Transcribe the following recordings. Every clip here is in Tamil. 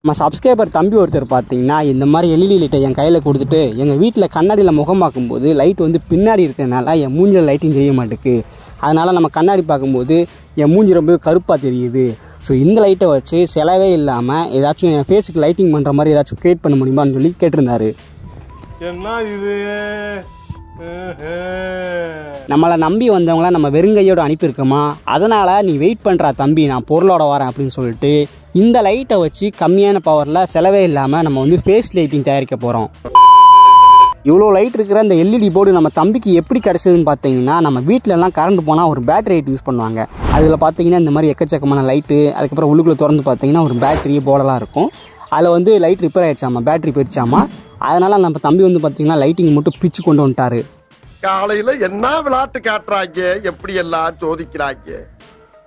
நம்ம சப்ஸ்கிரைபர் தம்பி ஒருத்தர் பார்த்தீங்கன்னா இந்த மாதிரி எல்இடி லைட்டை என் கையில் கொடுத்துட்டு எங்கள் வீட்டில் கண்ணாடியில் முகம் பார்க்கும்போது லைட் வந்து பின்னாடி இருக்கிறதுனால என் மூஞ்சில் லைட்டிங் தெரிய மாட்டேங்குது. அதனால் நம்ம கண்ணாடி பார்க்கும்போது என் மூஞ்சி ரொம்ப கருப்பாக தெரியுது. ஸோ இந்த லைட்டை வச்சு செலவே இல்லாமல் ஏதாச்சும் என் ஃபேஸுக்கு லைட்டிங் பண்ணுற மாதிரி ஏதாச்சும் க்ரியேட் பண்ண முடியுமான்னு சொல்லி கேட்டிருந்தாரு. என்ன இது நம்மளை நம்பி வந்தவங்கள நம்ம வெறுங்கையோடு அனுப்பியிருக்கோமா, அதனால் நீ வெயிட் பண்ணுறா தம்பி, நான் பொருளோட வரேன் அப்படின்னு சொல்லிட்டு இந்த லைட்டை வச்சு கம்மியான பவரில் செலவே இல்லாமல் நம்ம வந்து ஃபேஸ் லைட்டிங் தயாரிக்க போகிறோம். இவ்வளோ லைட் இருக்கிற இந்த எல்இடி போர்டு நம்ம தம்பிக்கு எப்படி கிடச்சதுன்னு பார்த்தீங்கன்னா, நம்ம வீட்டிலலாம் கரண்ட் போனால் ஒரு பேட்டரி லைட் யூஸ் பண்ணுவாங்க. அதில் பார்த்தீங்கன்னா இந்த மாதிரி எக்கச்சக்கமான லைட்டு, அதுக்கப்புறம் உள்ளுக்குள்ளே திறந்து பார்த்தீங்கன்னா ஒரு பேட்டரி போர்டெல்லாம் இருக்கும். அதில் வந்து லைட் ரிப்பேர் ஆகிடுச்சாமா, பேட்டரி போயிடுச்சாமா. அதனால் நம்ம தம்பி வந்து பார்த்தீங்கன்னா லைட்டிங் மட்டும் பிச்சு கொண்டு வந்துட்டாரு. காலையில் என்ன விளையாட்டு காட்டுறாங்க, எப்படி எல்லாம் சோதிக்கிறாங்க,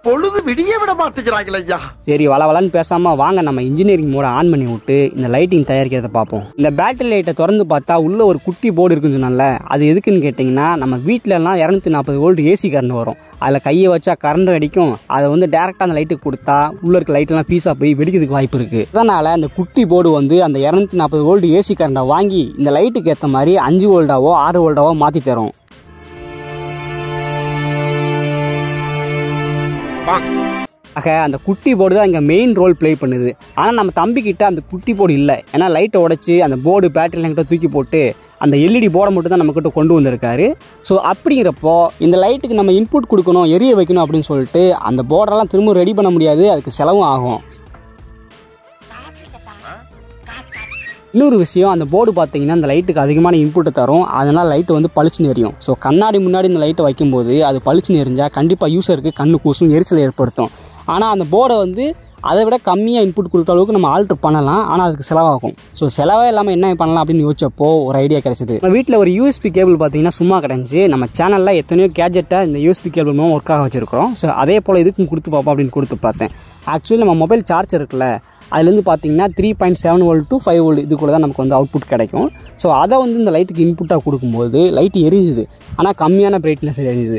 பொழுது விடிய விட மாட்டேங்கிறாங்களே ஐயா. சரி வளவலன்னு பேசாமல் வாங்க நம்ம இன்ஜினியரிங் மோட ஆன் பண்ணி விட்டு இந்த லைட்டிங் தயாரிக்கிறத பார்ப்போம். இந்த பேட்டரி லைட்டை திறந்து பார்த்தா உள்ளே ஒரு குட்டி போர்டு இருக்குன்னு சொன்னால, அது எதுக்குன்னு கேட்டிங்கன்னா, நம்ம வீட்டிலலாம் 240 வோல்ட் ஏசி கரண்ட் வரும். அதில் கையை வச்சா கரண்ட் அடிக்கும். அதை வந்து டேரெக்டாக அந்த லைட்டுக்கு கொடுத்தா உள்ளே இருக்க லைட்டெல்லாம் பீஸாக போய் வெடிக்கிறதுக்கு வாய்ப்பு இருக்குது. அதனால் அந்த குட்டி போர்டு வந்து அந்த 240 வோல்ட் ஏசி கரண்டை வாங்கி இந்த லைட்டுக்கு ஏற்ற மாதிரி 5 வோல்டாவோ 6 வோல்டாவோ மாற்றி தரும். ஆக அந்த குட்டி போர்டு தான் இங்கே மெயின் ரோல் ப்ளே பண்ணுது. ஆனால் நம்ம தம்பிக்கிட்ட அந்த குட்டி போர்டு இல்லை. ஏன்னா லைட்டை உடச்சி அந்த போர்டு பேட்டரிலாம் கிட்ட தூக்கி போட்டு அந்த எல்இடி போர்டை மட்டும் தான் நம்மக்கிட்ட கொண்டு வந்திருக்காரு. ஸோ அப்படிங்கிறப்போ இந்த லைட்டுக்கு நம்ம இன்புட் கொடுக்கணும், எரிய வைக்கணும் அப்படின்னு சொல்லிட்டு அந்த போர்டெல்லாம் திரும்ப ரெடி பண்ண முடியாது, அதுக்கு செலவும் ஆகும். இன்னொரு விஷயம், அந்த போர்டு பார்த்தீங்கன்னா அந்த லைட்டுக்கு அதிகமான இன்புட்டை தரும். அதனால் லைட்டு வந்து பளிச்சுன்னு எரியும். ஸோ கண்ணாடி முன்னாடி இந்த லைட்டை வைக்கும்போது அது பளிச்சுன்னு எரிஞ்சால் கண்டிப்பாக யூஸருக்கு கண்ணு கூசும், எரிச்சல் ஏற்படுத்தும். ஆனால் அந்த போர்டை வந்து அதை விட கம்மியாக இன்புட் கொடுக்குற அளவுக்கு நம்ம ஆல்ட்ரு பண்ணலாம். ஆனால் அதுக்கு செலவாகும். ஸோ செலவே இல்லாமல் என்ன பண்ணலாம் அப்படின்னு யோசிச்சப்போ ஒரு ஐடியா கிடைச்சிது. நம்ம வீட்டில் ஒரு யூஎஸ்பி கேபிள் பார்த்தீங்கன்னா சும்மா கிடஞ்சி, நம்ம சேனலில் எத்தனையோ கேஜெட்டை இந்த யூஎஸ்பி கேபிள் மூலம் ஒர்க் ஆக வச்சுருக்கிறோம். ஸோ அதே போல் இதுக்கும் கொடுத்து பார்ப்போம் அப்படின்னு கொடுத்து பார்த்தேன். ஆக்சுவலி நம்ம மொபைல் சார்ஜர் இருக்குல்ல, அதுலேருந்து பார்த்தீங்கன்னா 3.7 வோல்ட் to 5 வோல்ட் இதுக்குள்ள தான் நமக்கு வந்து அவுட்புட் கிடைக்கும். ஸோ அதை வந்து இந்த லைட்டுக்கு இன்புட்டாக கொடுக்கும்போது லைட்டு எரிஞ்சுது, ஆனால் கம்மியான பிரைட்னஸ் எரியுது.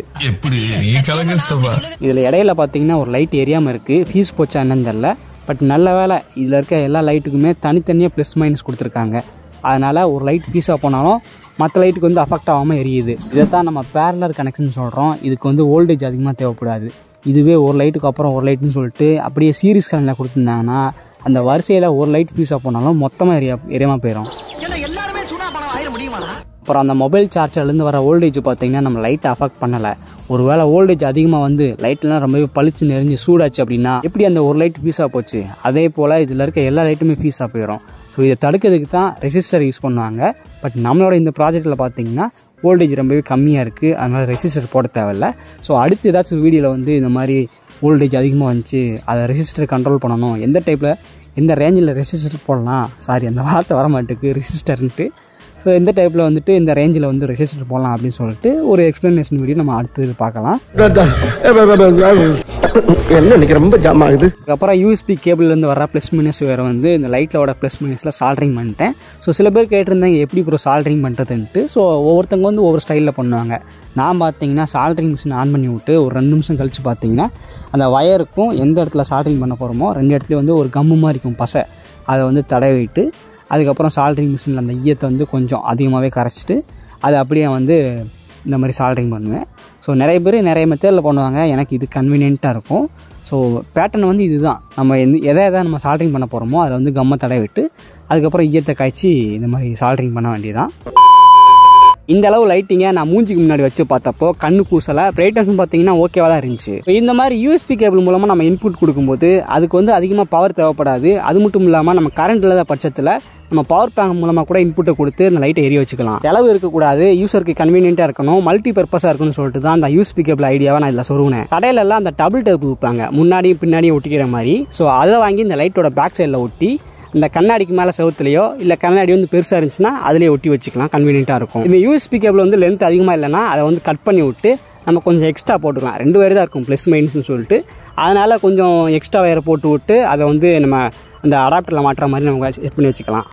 இதில் இடையில பார்த்தீங்கன்னா ஒரு லைட் எரியாமல் இருக்குது. ஃபீஸ் போச்சா என்னன்னு தெரியல. பட் நல்ல வேலை, இதில் இருக்க எல்லா லைட்டுக்குமே தனித்தனியாக ப்ளஸ் மைனஸ் கொடுத்துருக்காங்க. அதனால் ஒரு லைட் ஃபீஸாக போனாலும் மற்ற லைட்டுக்கு வந்து அஃபெக்ட் ஆகாமல் எரியுது. இதை தான் நம்ம பேரலர் கனெக்ஷன் சொல்கிறோம். இதுக்கு வந்து வோல்டேஜ் அதிகமாக தேவைப்படாது. இதுவே ஒரு லைட்டுக்கு அப்புறம் ஒரு லைட்டுன்னு சொல்லிட்டு அப்படியே சீரிஸ் கரண்டில் கொடுத்துருந்தாங்கன்னா அந்த வரிசையில் ஒரு லைட் ஃபீஸாக போனாலும் மொத்தமாக எரியாமல் போயிடும். அப்புறம் அந்த மொபைல் சார்ஜர்லேருந்து வர வோல்டேஜ் பார்த்தீங்கன்னா நம்ம லைட்டை அஃபெக்ட் பண்ணலை. ஒரு வேளை வோல்டேஜ் அதிகமாக வந்து லைட்லாம் ரொம்பவே பளிச்சு நெறிஞ்சு சூடாச்சு அப்படின்னா எப்படி அந்த ஒரு லைட் ஃபீஸாக போச்சு, அதே போல் இதில் இருக்க எல்லா லைட்டுமே ஃபீஸாக போயிடும். ஸோ இதை தடுக்கிறதுக்கு தான் ரெசிஸ்டர் யூஸ் பண்ணுவாங்க. பட் நம்மளோட இந்த ப்ராஜெக்டில் பார்த்தீங்கன்னா வோல்டேஜ் ரொம்பவே கம்மியாக இருக்குது. அதனால் ரெசிஸ்டர் போட தேவையில்லை. ஸோ அடுத்து ஏதாச்சும் ஒரு வீடியோவில் வந்து இந்த மாதிரி வோல்டேஜ் அதிகமாக வந்துச்சு, அதை ரெசிஸ்டர் கண்ட்ரோல் பண்ணணும், எந்த டைப்பில் எந்த ரேஞ்சில் ரெசிஸ்டர் போடலாம், சாரி அந்த வார்த்தை வர மாட்டேங்குது ரெசிஸ்டர்ன்ட்டு. ஸோ எந்த டைப்பில் வந்துட்டு இந்த ரேஞ்சில் வந்து ரெசிஸ்டர் போடலாம் அப்படின்னு சொல்லிட்டு ஒரு எக்ஸ்ப்ளனேஷன் வீடியோ நம்ம அடுத்தது பார்க்கலாம். என்ன இன்னைக்கு ரொம்ப ஜாம் ஆகுது. அதுக்கப்புறம் யூஎஸ்பி கேபிள்லேருந்து வர ப்ளஸ் மைனஸ் வேறு வந்து இந்த லைட்டோட ப்ளஸ் மைனஸில் சால்ட்ரிங் பண்ணிட்டேன். ஸோ சில பேர் கேட்டிருந்தாங்க எப்படி ஒரு சால்ட்ரிங் பண்ணுறதுன்ட்டு. ஸோ ஒவ்வொருத்தவங்க வந்து ஒவ்வொரு ஸ்டைலில் பண்ணுவாங்க. நான் பார்த்தீங்கன்னா சால்ட்ரிங் மிஷின் ஆன் பண்ணி விட்டு ஒரு 2 நிமிஷம் கழித்து பார்த்தீங்கன்னா அந்த வயருக்கும் எந்த இடத்துல சால்ட்ரிங் பண்ண போகிறோமோ 2 இடத்துலையும் வந்து ஒரு கம்மு மாதிரி இருக்கும் பசை, அதை வந்து தடவிட்டு அதுக்கப்புறம் சால்ட்ரிங் மிஷினில் அந்த ஈயத்தை வந்து கொஞ்சம் அதிகமாகவே கரைச்சிட்டு அதை அப்படியே வந்து இந்த மாதிரி சால்ட்ரிங் பண்ணுவேன். ஸோ நிறைய பேர் நிறைய மெத்தடில் பண்ணுவாங்க. எனக்கு இது கன்வீனியண்ட்டாக இருக்கும். ஸோ பேட்டர்ன் வந்து இதுதான், நம்ம எதை நம்ம சால்ட்ரிங் பண்ண போகிறோமோ அதில் வந்து கம்மை தடவிட்டு அதுக்கப்புறம் ஈயத்தை காய்ச்சி இந்த மாதிரி சால்ட்ரிங் பண்ண வேண்டியதான். இந்த அளவு லைட்டிங்கை நான் மூஞ்சிக்கு முன்னாடி வச்சு பார்த்தப்போ கண்ணு கூசலை, பிரைட்னஸும் பார்த்தீங்கன்னா ஓகேவாக தான் இருந்துச்சு. இந்த மாதிரி யூஎஸ்பி கேபிள் மூலமாக நம்ம இன்புட் கொடுக்கும்போது அதுக்கு வந்து அதிகமாக பவர் தேவைப்படாது. அது மட்டும் இல்லாமல் நம்ம கரண்ட் இல்லாத பட்சத்தில் நம்ம பவர் பேங்க் மூலமாக கூட இன்புட்டை கொடுத்து அந்த லைட்டை எரிய வச்சுக்கலாம். செலவு இருக்கக்கூடாது, யூஸருக்கு கன்வீனியண்ட்டாக இருக்கணும், மல்டி பர்பஸாக இருக்கணும்னு சொல்லிட்டு தான் அந்த யூஎஸ்பி கேபிள் ஐடியாவை நான் இதில் சொருவினேன். கடையிலலாம் அந்த டபுள் டேப் விற்பாங்க, முன்னாடியும் பின்னாடியும் ஒட்டிக்கிற மாதிரி. ஸோ அதை வாங்கி இந்த லைட்டோட பேக் சைடில் ஒட்டி இந்த கண்ணாடிக்கு மேலே செவத்துலையோ இல்லை கண்ணாடி வந்து பெருசாக இருந்துச்சுன்னா அதிலே ஒட்டி வச்சுக்கலாம், கன்வீனியண்ட்டாக இருக்கும். இந்த யூஎஸ்பி கேபிள் வந்து லென்த் அதிகமாக இல்லைன்னா அதை வந்து கட் பண்ணி விட்டு நம்ம கொஞ்சம் எக்ஸ்ட்ரா போட்டுக்கலாம். 2 வயர் தான் இருக்கும் ப்ளஸ் மைனஸ்னு சொல்லிட்டு. அதனால் கொஞ்சம் எக்ஸ்ட்ரா வயரை போட்டு விட்டு அதை வந்து நம்ம அந்த அடாப்டரில் மாட்டுற மாதிரி நம்ம செட் பண்ணி வச்சுக்கலாம்.